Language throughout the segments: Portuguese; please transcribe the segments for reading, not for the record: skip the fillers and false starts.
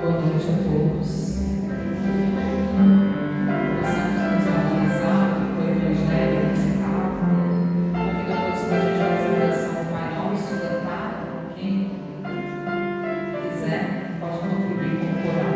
Boa noite a todos. Possamos nos harmonizar com o Evangelho nesse carro. Convido a todos para a gente fazer a oração do Pai Nosso, cantar. Quem quiser, pode contribuir com o coral.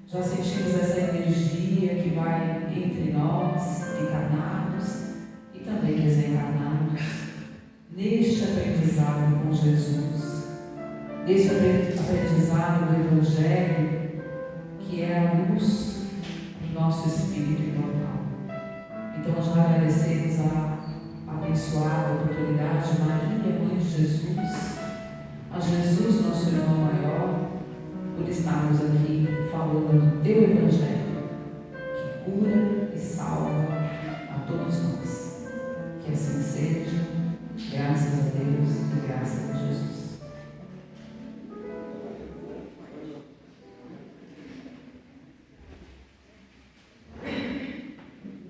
Já sentimos essa energia que vai entre nós, encarnados e também desencarnados, neste aprendizado com Jesus, neste aprendizado do Evangelho, que é a luz do nosso espírito imortal. Então nós já agradecemos a abençoada oportunidade, Maria, Mãe de Jesus, a Jesus, nosso irmão maior, por estarmos aqui falando do teu Evangelho, que cura e salva a todos nós. Que assim seja, graças a Deus e graças a Jesus.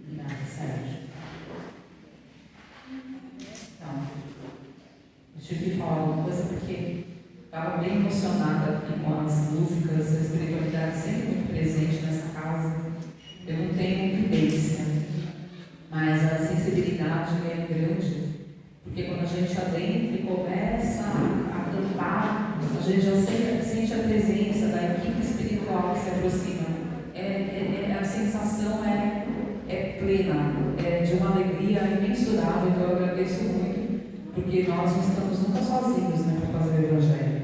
Obrigada, Sérgio. Então, eu tive que falar alguma coisa porque estava bem emocionada aqui com as músicas, a espiritualidade sempre muito presente nessa casa. Eu não tenho evidência, mas a sensibilidade é grande, porque quando a gente adentra e começa a cantar, a gente já sente a presença da equipe espiritual que se aproxima. A sensação é plena, é de uma alegria imensurável. Então eu agradeço muito, porque nós não estamos nunca sozinhos, né, para fazer o Evangelho.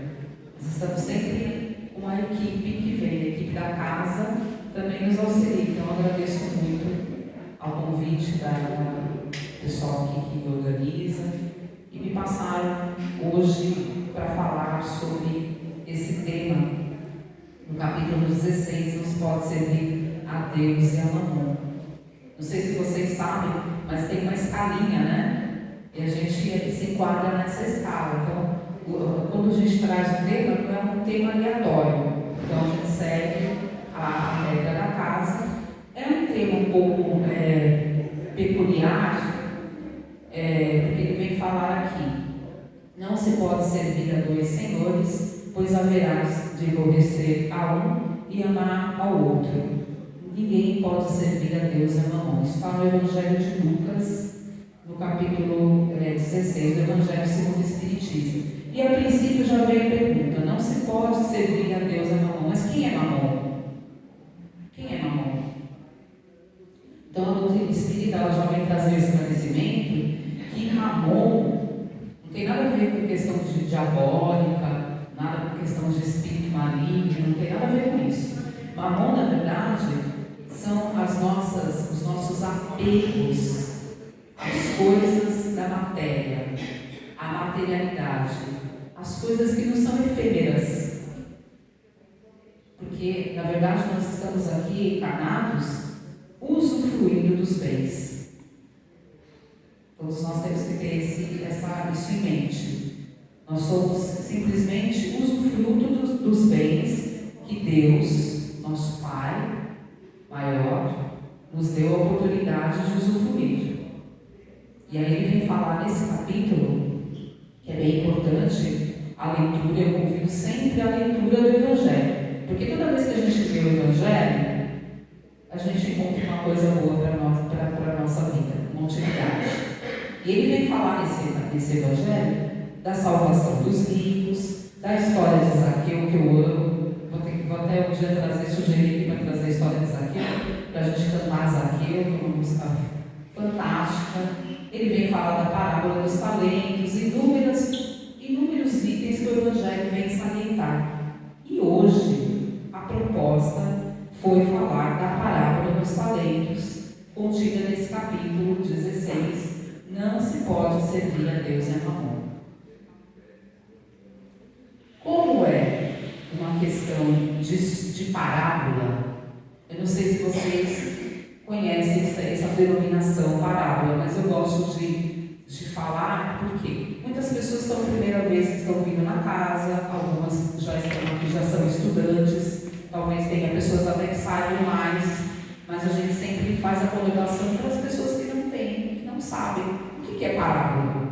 Nós estamos sempre com uma equipe que da casa também nos auxilia. Então, eu agradeço muito ao convite da pessoal aqui que organiza e me passaram hoje para falar sobre esse tema. No capítulo 16, não se pode servir a Deus e a Mamon. Não sei se vocês sabem, mas tem uma escalinha, né? E a gente se enquadra nessa escala. Então, quando a gente traz um tema, não é um tema aleatório. Então, a gente segue a regra da casa. É um tema um pouco peculiar, porque ele vem falar aqui: não se pode servir a dois senhores, pois haverás de aborrecer a um e amar ao outro. Ninguém pode servir a Deus e a Mamon. Isso está no Evangelho de Lucas, no capítulo 16, do Evangelho segundo o Espiritismo. E a princípio já veio a pergunta: não se pode servir a Deus e a Mamon. Mas quem é Mamon? Quem é Mamon? Então a doutrina espírita ela já vem trazer o esclarecimento que Mamon não tem nada a ver com questão de diabólica, nada com questão de espírito maligno, não tem nada a ver com isso. Mamon, na verdade, são os nossos apegos às coisas da matéria, à materialidade, as coisas que não são efêmeras. Porque, na verdade, nós estamos aqui encarnados usufruindo dos bens. Todos nós temos que ter isso em mente. Nós somos simplesmente usufruto dos bens que Deus, nosso Pai maior, nos deu a oportunidade de usufruir. E aí ele vem falar nesse capítulo, que é bem importante, a leitura. Eu convido sempre a leitura do Evangelho. Porque toda vez que a gente lê o Evangelho, a gente encontra uma coisa boa para a nossa vida, uma utilidade. E ele vem falar nesse Evangelho da salvação dos ricos, da história de Zaqueu, que eu amo. Vou até um dia sugerir para trazer a história de Zaqueu, para a gente cantar Zaqueu, que é uma música fantástica. Ele vem falar da parábola dos talentos, inúmeros itens que o Evangelho vem salientar. E hoje, a proposta foi falar da parábola dos talentos, contida nesse capítulo 16. Não se pode servir a Deus e a Mamon. Como é uma questão de parábola? Eu não sei se vocês conhecem essa denominação parábola, mas eu gosto de falar porque muitas pessoas estão a primeira vez que estão vindo na casa, algumas já estão aqui, já são estudantes, talvez tenha pessoas até que saibam mais, mas a gente sempre faz a conotação para as pessoas que não têm, que não sabem. O que é parábola?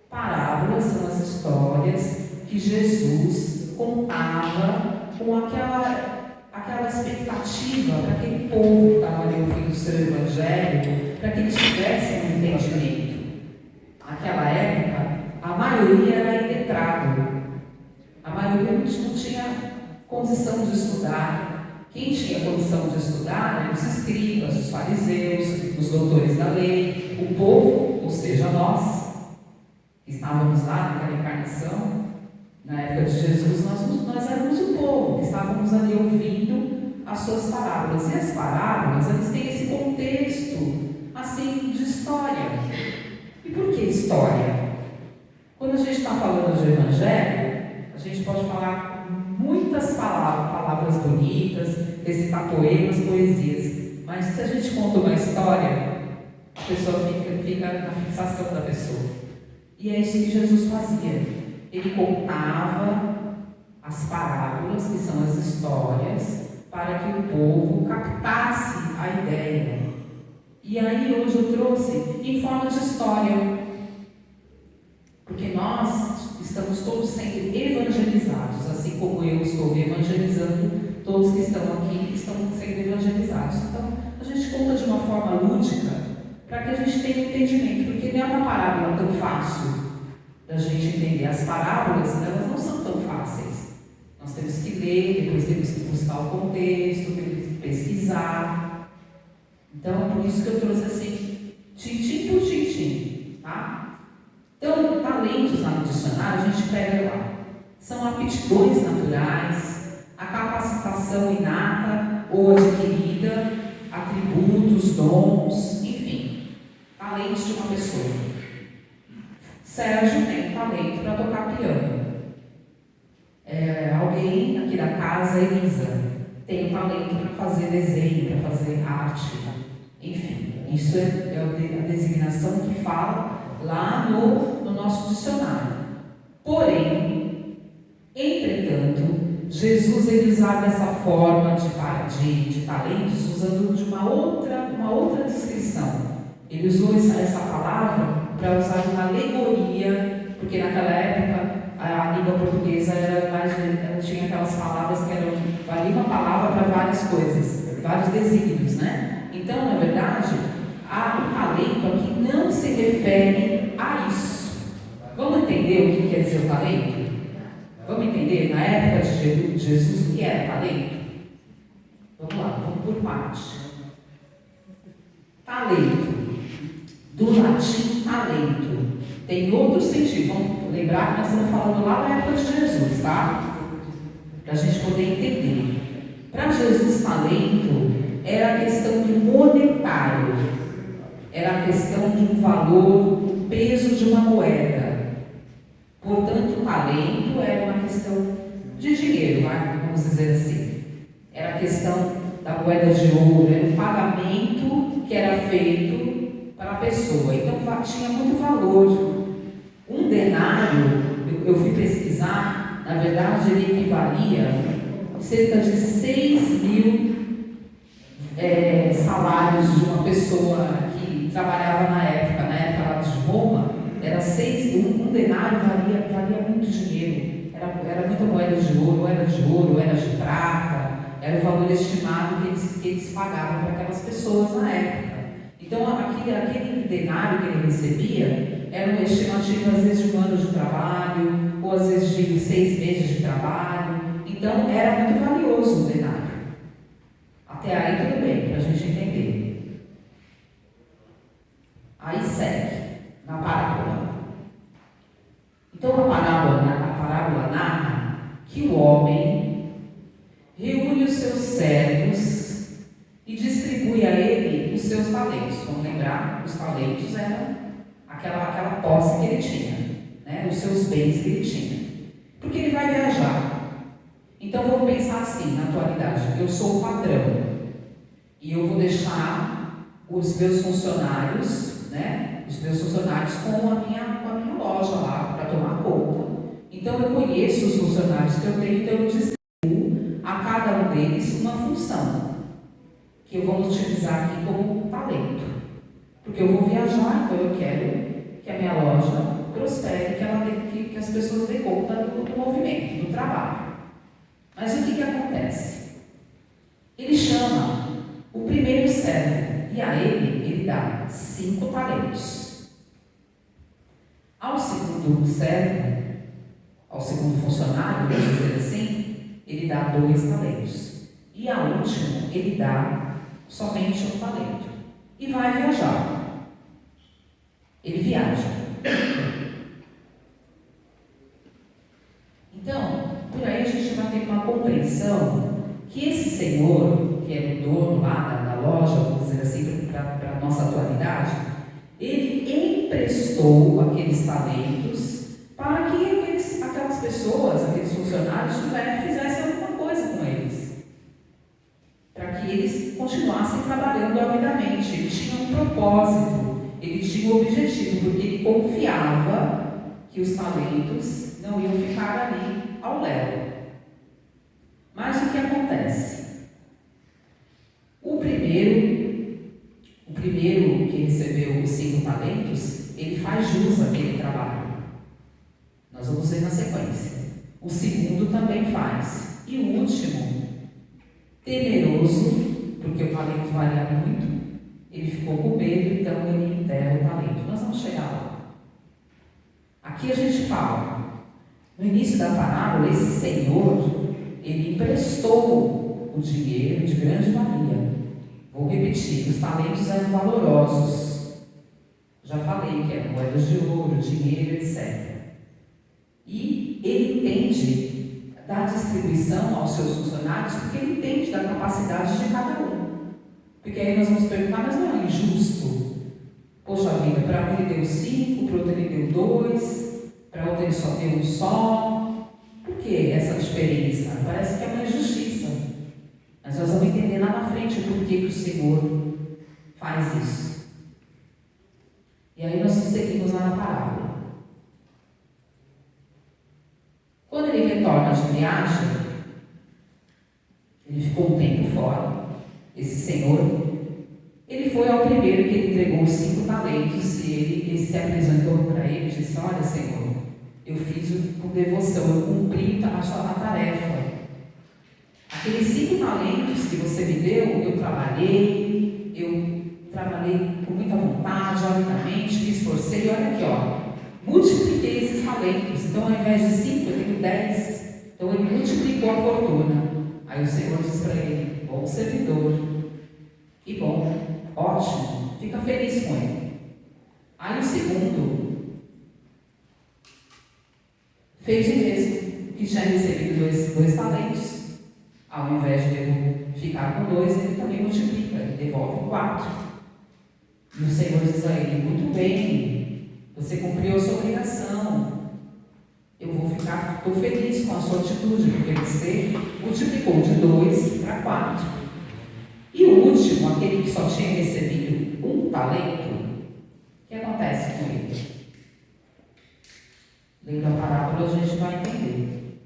Parábolas são as histórias que Jesus contava com aquela expectativa para aquele povo que estava ali ouvindo o seu Evangelho, para que eles tivessem um entendimento. Naquela época, a maioria era iletrado. A maioria não tinha condição de estudar. Quem tinha condição de estudar eram os escribas, os fariseus, os doutores da lei, o povo, ou seja, nós, que estávamos lá naquela encarnação. Na época de Jesus, nós éramos o povo que estávamos ali ouvindo as suas parábolas. E as parábolas, elas têm esse contexto, assim, de história. E por que história? Quando a gente está falando de Evangelho, a gente pode falar muitas palavras bonitas, recitar poemas, poesias. Mas se a gente conta uma história, a pessoa fica na fixação da pessoa. E é isso que Jesus fazia. Ele contava as parábolas, que são as histórias, para que o povo captasse a ideia. E aí hoje eu trouxe em forma de história, porque nós estamos todos sendo evangelizados, assim como eu estou evangelizando, todos que estão aqui estão sendo evangelizados. Então a gente conta de uma forma lúdica, para que a gente tenha entendimento, porque não é uma parábola tão fácil da gente entender. As parábolas, elas não são tão fáceis. Nós temos que ler, depois temos que buscar o contexto, temos que pesquisar. Então, por isso que eu trouxe assim, tintim por tintim, tá? Então, talentos lá no dicionário, a gente pega lá. São aptidões naturais, a capacitação dons, enfim, talentos de uma pessoa. Sérgio tem talento para tocar piano. Alguém aqui da casa, Elisa, tem talento para fazer desenho, para fazer arte. Enfim, isso é a designação que fala lá no nosso dicionário. Porém, entretanto, Jesus ele usava essa forma de talentos usando de uma outra descrição. Ele usou essa palavra para usar uma alegoria, porque naquela época a língua portuguesa ela tinha aquelas palavras que valia uma palavra para várias coisas, vários desígnios, né? Então, na verdade, o talento aqui não se refere a isso. Vamos entender o que quer dizer o talento? Vamos entender, na época de Jesus, o que era talento? Vamos lá, vamos por parte. Talento, do latim talento, tem outro sentido. Vamos lembrar que nós estamos falando lá na época de Jesus, tá? Para a gente poder entender. Para Jesus, talento era a questão do monetário, era a questão de um valor, um peso de uma moeda. Portanto, o talento era uma questão de dinheiro, vamos dizer assim. Era a questão da moeda de ouro, era o pagamento que era feito para a pessoa. Então, tinha muito valor. Um denário, eu fui pesquisar, na verdade, ele equivalia a cerca de 6.000 salários de uma pessoa que trabalhava na época lá de Roma. Era um denário valia muito dinheiro, era muita moeda de ouro, ou era de prata, era o valor estimado que eles pagavam para aquelas pessoas na época. Então, aquele denário que ele recebia era uma estimativa, às vezes, de um ano de trabalho, ou às vezes de 6 meses de trabalho. Então, era muito valioso o denário. Até aí, tudo bem, para a gente entender. Aí segue. Na parábola. Então a parábola narra que o homem reúne os seus servos e distribui a ele os seus talentos. Vamos lembrar, os talentos eram aquela posse que ele tinha, né? Os seus bens que ele tinha. Porque ele vai viajar. Então vamos pensar assim, na atualidade, eu sou o patrão e eu vou deixar os meus funcionários, né? Os meus funcionários com a minha loja lá para tomar conta. Então eu conheço os funcionários que eu tenho, então eu distribuo a cada um deles uma função que eu vou utilizar aqui como talento. Porque eu vou viajar, então eu quero que a minha loja prospere, que as pessoas dêem conta do movimento, do trabalho. Mas o que acontece? Ele chama o primeiro servo e a ele dá 5 talentos. Ao segundo servo, ao segundo funcionário, vamos dizer assim, ele dá 2 talentos. E a última, ele dá somente 1 talento. E vai viajar. Ele viaja. Então, por aí a gente vai ter uma compreensão que esse senhor, que é o dono lá da loja, vamos dizer assim, para a nossa atualidade, ele emprestou aqueles talentos para que aquelas pessoas, aqueles funcionários, fizessem alguma coisa com eles. Para que eles continuassem trabalhando avidamente. Ele tinha um propósito, ele tinha um objetivo, porque ele confiava que os talentos não iam ficar ali ao léu. Mas o que acontece? O primeiro que recebeu os 5 talentos, ele faz jus àquele trabalho. Nós vamos ver na sequência. O segundo também faz. E o último, temeroso, porque o talento valia muito, ele ficou com medo, então ele enterra o talento. Nós vamos chegar lá. Aqui a gente fala, no início da parábola, esse senhor, ele emprestou o dinheiro de grande valia. Vou repetir, os talentos eram valorosos. Já falei que eram moedas de ouro, dinheiro, etc. E ele entende da distribuição aos seus funcionários, porque ele entende da capacidade de cada um. Porque aí nós vamos perguntar, mas não é injusto? Poxa vida, para um ele deu 5, para outro ele deu 2, para outro ele só deu um só. Por que essa diferença? Parece que é uma injustiça. Mas nós vamos entender lá na frente por que o Senhor faz isso. E aí nós seguimos lá na parábola. Quando ele retorna de viagem, ele ficou um tempo fora, esse senhor, ele foi ao primeiro que ele entregou os 5 talentos e ele se apresentou para ele e disse: olha, Senhor, eu fiz com devoção, eu cumpri a tarefa. Aqueles 5 talentos que você me deu, eu trabalhei com muita vontade, avidamente, me esforcei, e olha aqui, ó, multipliquei esses talentos. Então, ao invés de 5, eu tenho 10. Então, ele multiplicou a fortuna. Aí o Senhor disse para ele: bom servidor, que bom, ótimo, fica feliz com ele. Aí o segundo fez o mesmo, que tinha recebido 2 talentos. Ao invés de ficar com 2, ele também multiplica, ele devolve 4. E o Senhor diz a ele: muito bem, você cumpriu a sua obrigação. Estou feliz com a sua atitude, porque você multiplicou de 2 para 4. E o último, aquele que só tinha recebido 1 talento, o que acontece com ele? Lendo a parábola, a gente vai entender.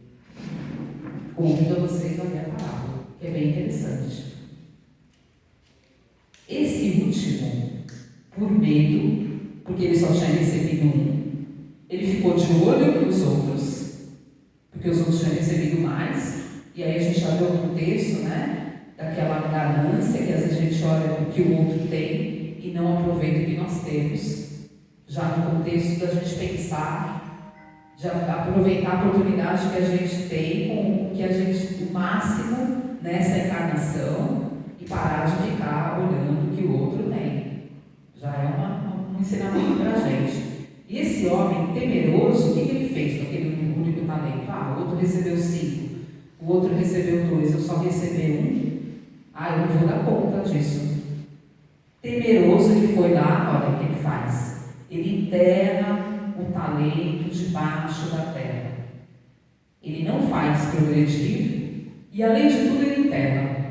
Convido a vocês a ler a parábola, que é bem interessante. Esse último, por medo, porque ele só tinha recebido 1, ele ficou de olho nos outros, porque os outros tinham recebido mais, e aí a gente já vê o contexto, né, daquela ganância que às vezes a gente olha o que o outro tem e não aproveita o que nós temos, já no contexto da gente pensar, já aproveitar a oportunidade que a gente tem com o máximo nessa encarnação e parar de ficar olhando o que o outro tem. Já é um ensinamento para a gente. E esse homem temeroso, o que ele fez com aquele único talento? O outro recebeu 5, o outro recebeu 2, eu só recebi 1. Eu não vou dar conta disso. Temeroso, ele foi lá, olha o que ele faz. Ele enterra o talento debaixo da terra. Ele não faz progredir e, além de tudo, ele enterra.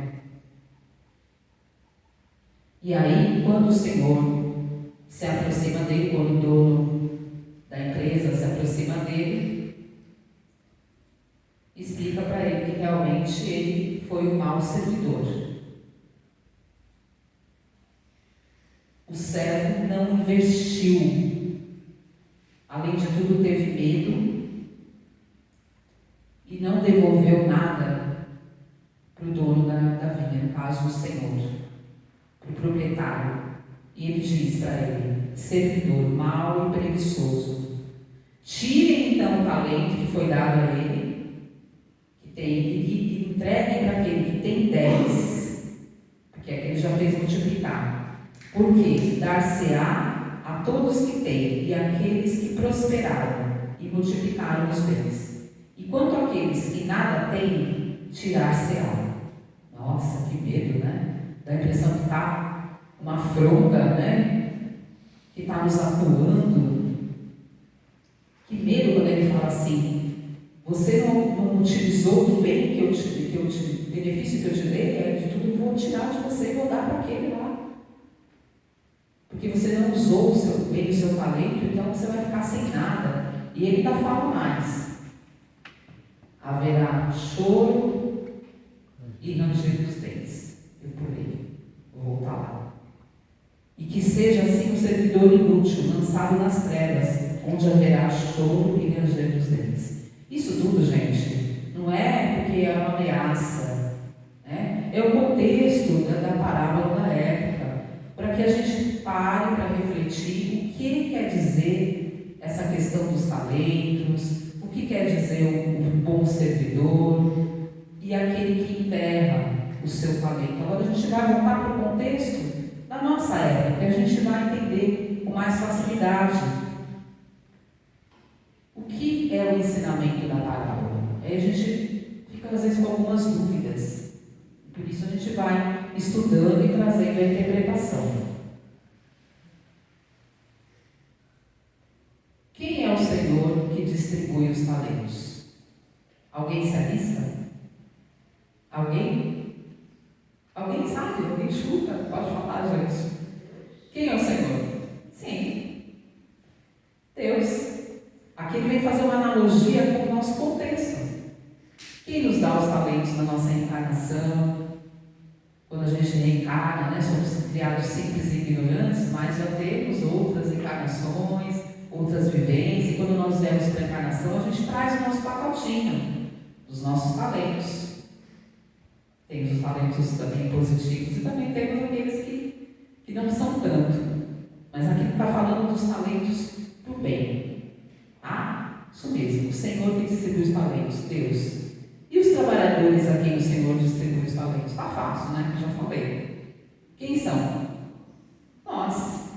E aí, quando o Senhor se aproxima dele, quando o dono da empresa se aproxima dele, explica para ele que realmente ele foi um mau servidor. O servo não investiu, além de tudo teve medo e não devolveu nada para o dono da vinha, no caso o Senhor, para o proprietário. E ele diz para ele: servidor mau e preguiçoso, tirem então o talento que foi dado a ele, e entreguem para aquele que tem 10, porque aquele já fez multiplicar. Porque dar-se-á a todos que têm e àqueles que prosperaram e multiplicaram os bens. E quanto àqueles que nada têm, tirar-se-á. Nossa, que medo, né? Dá a impressão que está uma afronta, né? Que está nos acuando. Que medo quando ele fala assim: você não utilizou do bem benefício que eu te dei, de tudo eu vou tirar de você e vou dar para aquele lá. Porque você não usou bem o seu talento, então você vai ficar sem nada. E ele ainda fala mais: haverá choro e ranger dos dentes. Eu pulei, vou voltar lá. E que seja assim o servidor inútil, lançado nas trevas, onde haverá choro e ranger dos dentes. Isso tudo, gente, não é porque é uma ameaça, né? É o contexto da parábola da época, para que a gente pare para refletir o que quer dizer essa questão dos talentos, o que quer dizer o bom servidor e aquele que enterra o seu talento. Agora a gente vai voltar para o contexto da nossa época, que a gente vai entender com mais facilidade o que é o ensinamento da parábola. Aí a gente fica às vezes com algumas dúvidas. Por isso a gente vai estudando e trazendo a interpretação. Quem é o Senhor que distribui os talentos? Alguém se arrisca? Alguém? Alguém sabe? Alguém chuta? Pode falar, gente. Quem é o Senhor? Sim, Deus. Aqui ele vem fazer uma analogia com o nosso contexto. Quem nos dá os talentos na nossa reencarnação? Quando a gente reencarna, né? Somos criados simples e ignorantes, mas já temos outras encarnações, outras vivências. E quando nós viemos para a encarnação, a gente traz o nosso pacotinho dos nossos talentos. Temos os talentos também positivos e também temos aqueles que não são tanto. Mas aqui está falando dos talentos do bem. Ah, isso mesmo, o Senhor que distribui os talentos, Deus. E os trabalhadores a quem o Senhor distribui os talentos? Está fácil, né? Já falei. Quem são? Nós.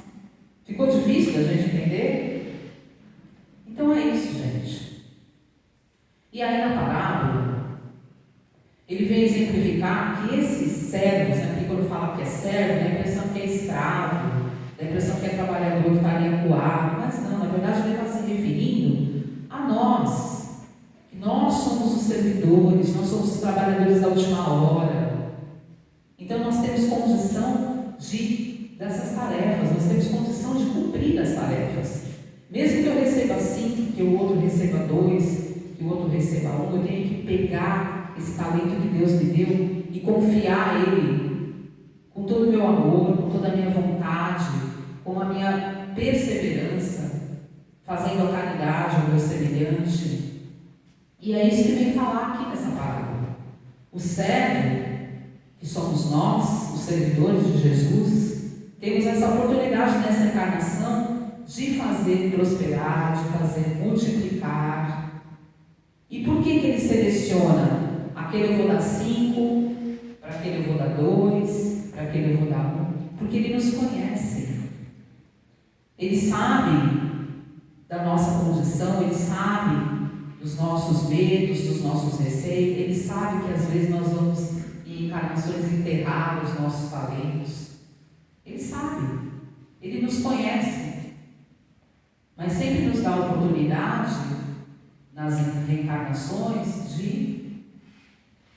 Ficou difícil da gente entender? Então é isso, gente. E aí na parábola, ele vem exemplificar que esses servos, né, porque quando fala que é servo, dá a impressão que é escravo, dá a impressão que é trabalhador que está ali acuado, mas não, na verdade ele está se referindo a nós. Nós somos os servidores, nós somos os trabalhadores da última hora. Então nós temos condição dessas tarefas, nós temos condição de cumprir as tarefas. Mesmo que eu receba 5, que o outro receba 2, que o outro receba 1, eu tenho que pegar esse talento que Deus me deu e confiar a Ele com todo o meu amor, com toda a minha vontade, com a minha perseverança, fazendo a caridade ao meu semelhante. E é isso que vem falar aqui nessa parábola. O servo, que somos nós, os servidores de Jesus, temos essa oportunidade nessa encarnação de fazer prosperar, de fazer multiplicar. E por que ele seleciona? Aquele eu vou dar 5, para aquele eu vou dar 2, para aquele eu vou dar 1. Porque ele nos conhece. Ele sabe da nossa condição, ele sabe dos nossos medos, dos nossos receios. Ele sabe que às vezes nós vamos em encarnações enterrar os nossos talentos. Ele sabe, ele nos conhece, mas sempre nos dá a oportunidade nas reencarnações de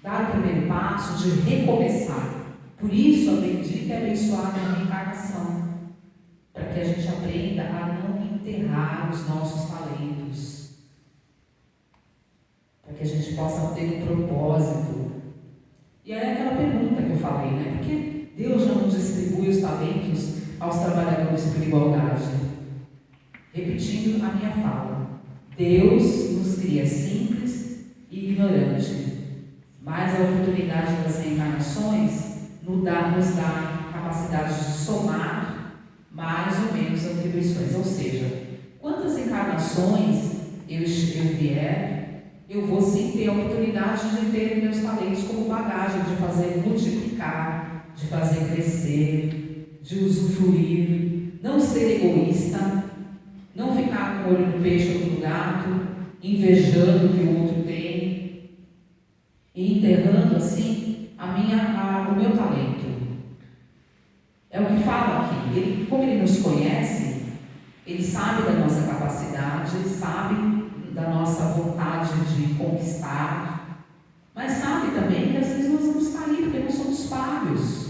dar o primeiro passo, de recomeçar. Por isso a bendita e abençoada reencarnação, para que a gente aprenda a não enterrar os nossos talentos, para que a gente possa ter um propósito. E aí aquela pergunta que eu falei, né? Por que Deus não distribui os talentos aos trabalhadores por igualdade? Repetindo a minha fala, Deus nos cria simples e ignorante, mas a oportunidade das reencarnações nos dá a capacidade de somar mais ou menos atribuições. Ou seja, quantas encarnações eu vier, eu vou sim ter a oportunidade de ter meus talentos como bagagem, de fazer multiplicar, de fazer crescer, de usufruir, não ser egoísta, não ficar com o olho no peixe ou no gato, invejando o que o outro tem, e enterrando assim o meu talento. É o que fala aqui. Como ele nos conhece, ele sabe da nossa capacidade, ele sabe da nossa vontade de conquistar, mas sabe também que às vezes nós vamos cair porque nós somos falhos.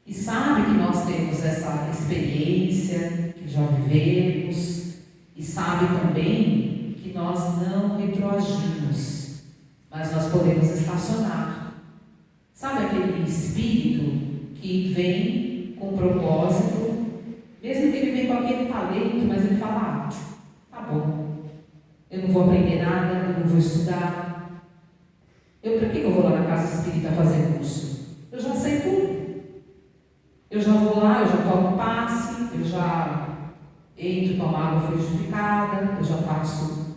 E sabe que nós temos essa experiência, que já vivemos, e sabe também que nós não retroagimos, mas nós podemos estacionar. Sabe aquele espírito que vem com propósito, mesmo que ele venha com aquele talento, mas ele fala, tá bom, eu não vou aprender nada, eu não vou estudar. Para que eu vou lá na casa espírita fazer curso? Eu já sei tudo. Eu já vou lá, eu já tomo passe, eu já entro, tomo água frutificada, eu já faço.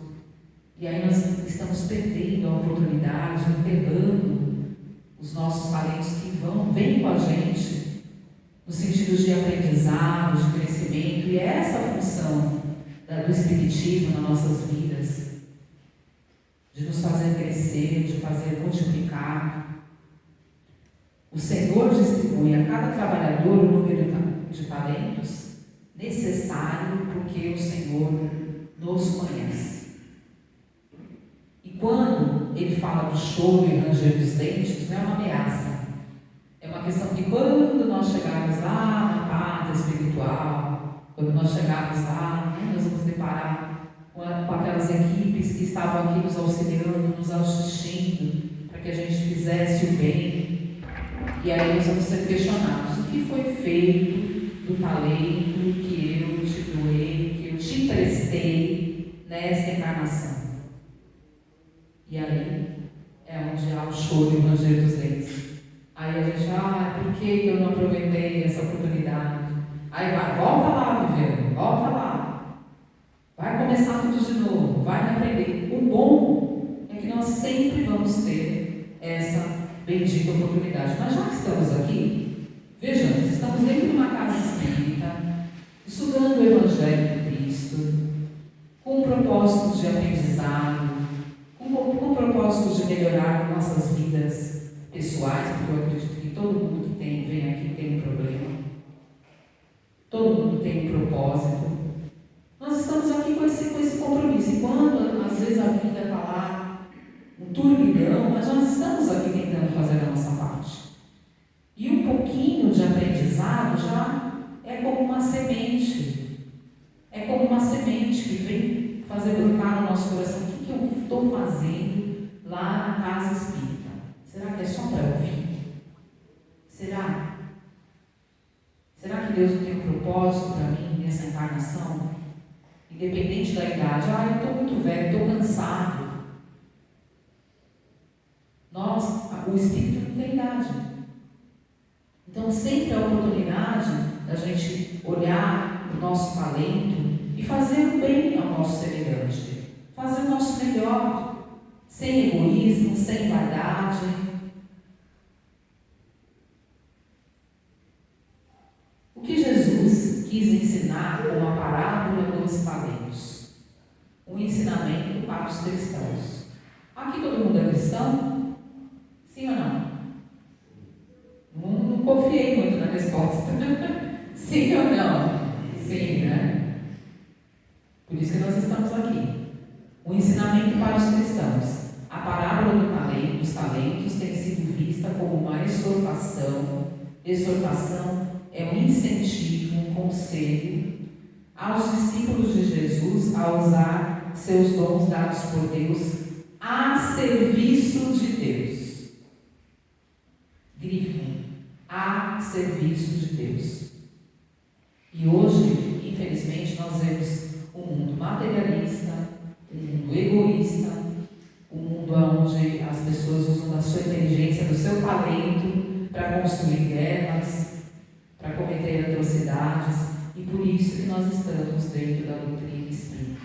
E aí nós estamos perdendo a oportunidade, enterrando os nossos talentos que vêm com a gente, no sentido de aprendizado, de crescimento. E é essa a função do Espiritismo nas nossas vidas, de nos fazer crescer, de fazer multiplicar. O Senhor distribui a cada trabalhador o número de talentos necessário, porque o Senhor nos conhece. E quando ele fala do choro e ranger dos dentes, não é uma ameaça. É uma questão que quando nós chegarmos lá na pátria espiritual, quando nós chegarmos lá, nós vamos deparar com aquelas equipes que estavam aqui nos auxiliando, nos assistindo, para que a gente fizesse o bem. E aí nós vamos ser questionados: o que foi feito do talento que eu te doei, que eu te emprestei nesta encarnação? E aí é onde há o choro e o ranger dos dentes. Aí a gente, por que eu não aproveitei essa oportunidade? Aí vai, volta lá, Viviane, volta lá. Vai começar tudo de novo, vai aprender. O bom é que nós sempre vamos ter essa bendita oportunidade. Mas já que estamos aqui, vejamos, estamos dentro de uma casa espírita, estudando o Evangelho de Cristo, com o propósito de aprendizado, com o propósito de melhorar nossas vidas pessoais, porque eu acredito que todo mundo que vem aqui tem um problema, todo mundo tem um propósito. Nós estamos aqui com esse compromisso. E quando às vezes a vida está lá, um turbilhão, mas nós estamos aqui tentando fazer a nossa parte. E um pouquinho de aprendizado já é como uma semente. É como uma semente que vem fazer brotar no nosso coração. O que eu estou fazendo lá na casa espírita? Será que é só para ouvir? Será? Será que Deus não tem um propósito para mim nessa encarnação? Independente da idade. Eu estou muito velho, estou cansado. O Espírito não tem idade. Então sempre é a oportunidade da gente olhar o nosso talento e fazer o bem ao nosso semelhante. Fazer o nosso melhor. Sem egoísmo, sem vaidade. O que Jesus quis ensinar com a parábola dos talentos? Um ensinamento para os cristãos. Aqui todo mundo é cristão? Sim ou não? Não confiei muito na resposta. Sim ou não? Sim, né? Por isso que nós estamos aqui. Um ensinamento para os cristãos. A parábola dos talentos tem sido vista como uma exortação. Exortação é um incentivo, um conselho aos discípulos de Jesus a usar seus dons dados por Deus a serviço de Deus. Grifo, a serviço de Deus. E hoje, infelizmente, nós vemos um mundo materialista, um mundo egoísta, um mundo onde as pessoas usam da sua inteligência, do seu talento para construir guerras, para cometer atrocidades, e por isso que nós estamos dentro da doutrina espírita,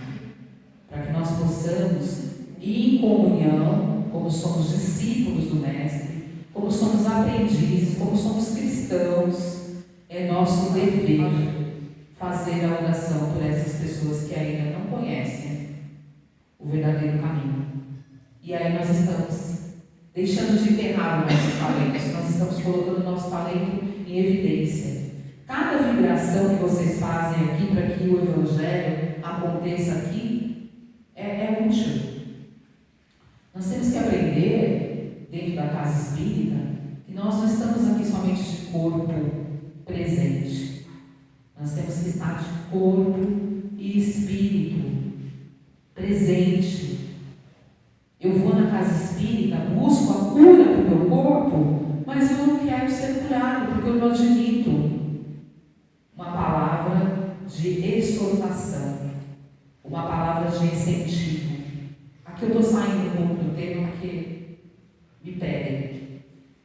para que nós possamos ir em comunhão, como somos discípulos do Mestre, como somos aprendizes, como somos cristãos. É nosso dever fazer a oração por essas pessoas que ainda não conhecem o verdadeiro caminho. E aí nós estamos deixando de enterrar os nossos talentos, nós estamos colocando o nosso talento em evidência. Cada vibração que vocês fazem aqui para que o Evangelho aconteça aqui é útil. Nós temos que aprender, dentro da casa espírita, que nós não estamos aqui somente de corpo presente. Nós temos que estar de corpo e espírito presente. Eu vou na casa espírita, busco a cura do meu corpo, mas eu não quero ser curado, porque eu não admito uma palavra de exortação, uma palavra de incentivo. Aqui eu estou saindo um pouco do tema porque me pedem.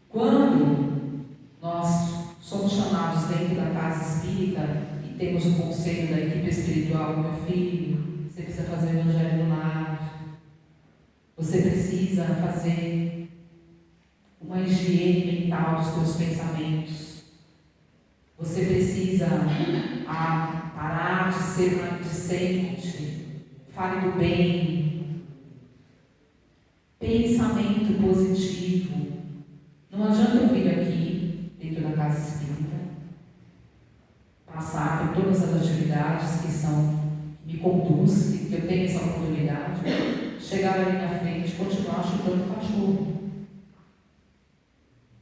Quando nós somos chamados dentro da casa espírita e temos o conselho da equipe espiritual: meu filho, você precisa fazer o evangelho no lar, você precisa fazer uma higiene mental dos seus pensamentos, você precisa parar de ser maledicente, fale do bem, pensamento positivo. Não adianta eu vir aqui casa espírita, passar por todas as atividades que me conduz, que eu tenho essa oportunidade, chegar ali na frente e continuar chutando o cachorro.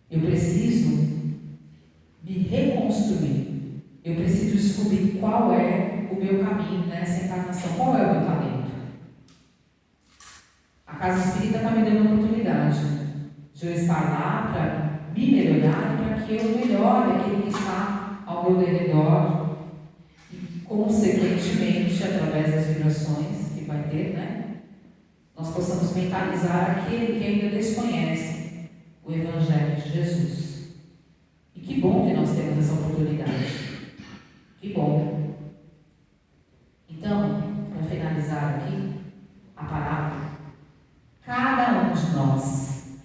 Eu preciso me reconstruir. Eu preciso descobrir qual é o meu caminho nessa encarnação, qual é o meu talento. A casa espírita está me dando a oportunidade de eu estar lá para me melhorar, para que eu melhore aquele que está ao meu redor e, consequentemente, através das vibrações que vai ter, nós possamos mentalizar aquele que ainda desconhece o Evangelho de Jesus. E que bom que nós temos essa oportunidade. Que bom. Então, para finalizar aqui a parábola, cada um de nós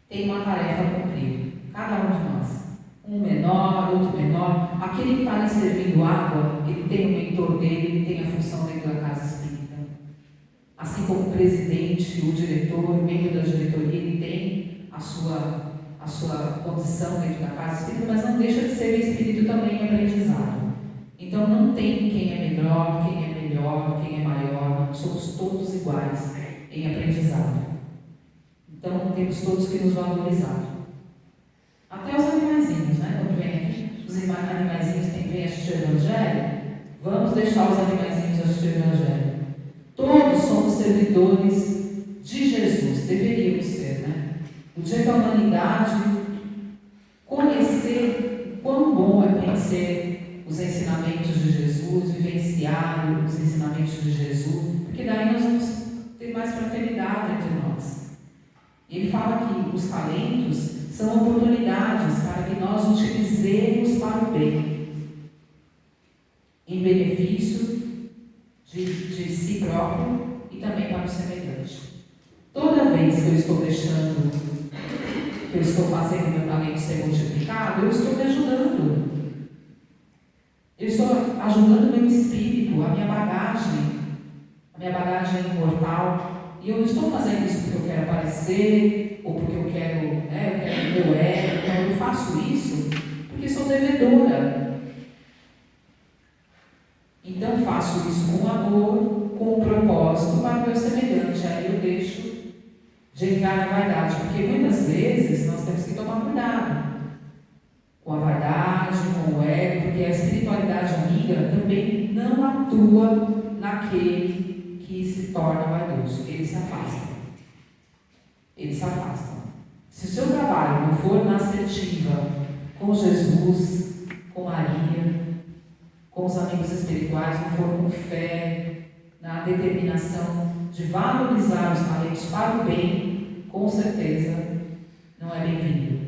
tem uma tarefa a cumprir. Cada um de nós. Um menor, outro menor. Aquele que está ali servindo água, ele tem o mentor dele, ele tem a função dentro da casa espírita. Assim como o presidente, o diretor, o membro da diretoria, ele tem a sua condição dentro da casa espírita, mas não deixa de ser espírito também em aprendizado. Então não tem quem é melhor, quem é melhor, quem é maior, não, somos todos iguais em aprendizado. Então temos todos que nos valorizar. Até os animaizinhos, quando vem aqui, os animaizinhos vêm assistir o Evangelho, vamos deixar os animaizinhos assistir o Evangelho. Todos somos servidores de Jesus, deveríamos ser, O dia que a humanidade conhecer o quão bom é conhecer os ensinamentos de Jesus, vivenciar os ensinamentos de Jesus, porque daí nós vamos ter mais fraternidade entre nós. Ele fala que os talentos são oportunidades para que nós utilizemos para o bem, em benefício de si próprio e também para o semelhante. Toda vez que eu estou deixando, que eu estou fazendo meu talento ser multiplicado, eu estou me ajudando. Eu estou ajudando meu espírito, a minha bagagem imortal. E eu não estou fazendo isso porque eu quero aparecer, ou porque eu quero meu ego. Então eu faço isso porque sou devedora. Então faço isso com amor, com o propósito para o meu semelhante. Aí eu deixo de entrar na vaidade, porque muitas vezes nós temos que tomar cuidado com a vaidade, com o ego, porque a espiritualidade amiga também não atua naquele que se torna vaidoso. Ele se afasta. Se o seu trabalho não for na assertiva com Jesus, com Maria, com os amigos espirituais, não for com fé, na determinação de valorizar os talentos para o bem, com certeza não é bem-vindo.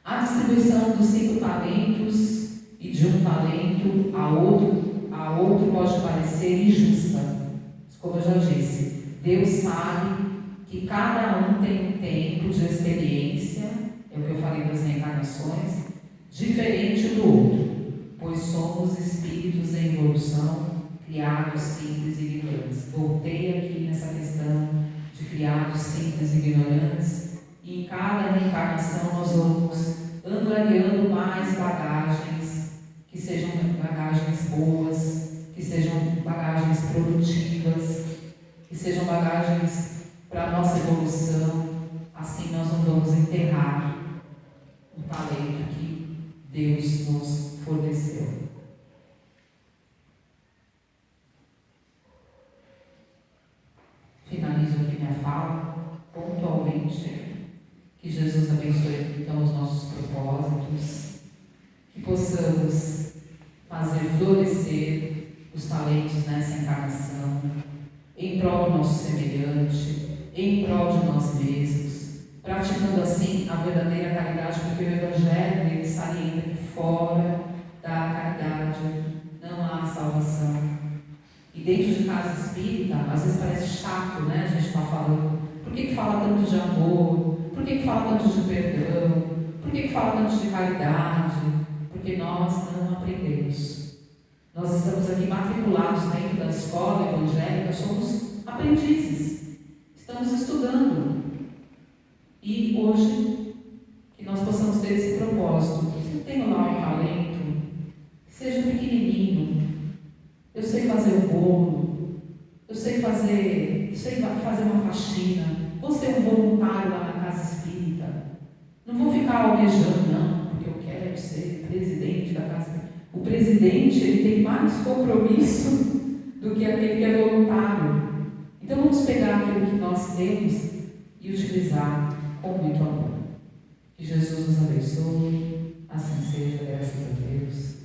A distribuição dos 5 talentos e de um talento a outro pode parecer injusta. Como eu já disse, Deus sabe que cada um tem um tempo de experiência, é o que eu falei das reencarnações, diferente do outro, pois somos espíritos em evolução, criados simples e ignorantes. Voltei aqui nessa questão de criados simples e ignorantes, e em cada reencarnação nós vamos angariando mais bagagens, que sejam bagagens boas, que sejam bagagens produtivas, que sejam bagagens para a nossa evolução. Assim nós não vamos enterrar o talento que Deus nos forneceu. Finalizo aqui minha fala pontualmente. Que Jesus abençoe então os nossos propósitos, que possamos fazer florescer os talentos nessa encarnação, em prol do nosso semelhante, em prol de nós mesmos, praticando assim a verdadeira caridade, porque o Evangelho ele salienta que fora da caridade não há salvação. E dentro de casa espírita, às vezes parece chato, a gente está falando. Por que fala tanto de amor? Por que fala tanto de perdão? Por que fala tanto de caridade? Porque nós não aprendemos. Nós estamos aqui matriculados dentro da escola evangélica, somos aprendizes. Estamos estudando. E hoje, que nós possamos ter esse propósito tenho lá um talento, seja pequenininho, eu sei fazer um bolo, eu sei fazer uma faxina, vou ser um voluntário lá na casa espírita, não vou ficar almejando, não, porque eu quero ser presidente da casa espírita. O presidente, ele tem mais compromisso do que aquele que é voluntário. Então vamos pegar aquilo que nós temos e utilizar com muito amor. Que Jesus nos abençoe, assim seja, graças a Deus.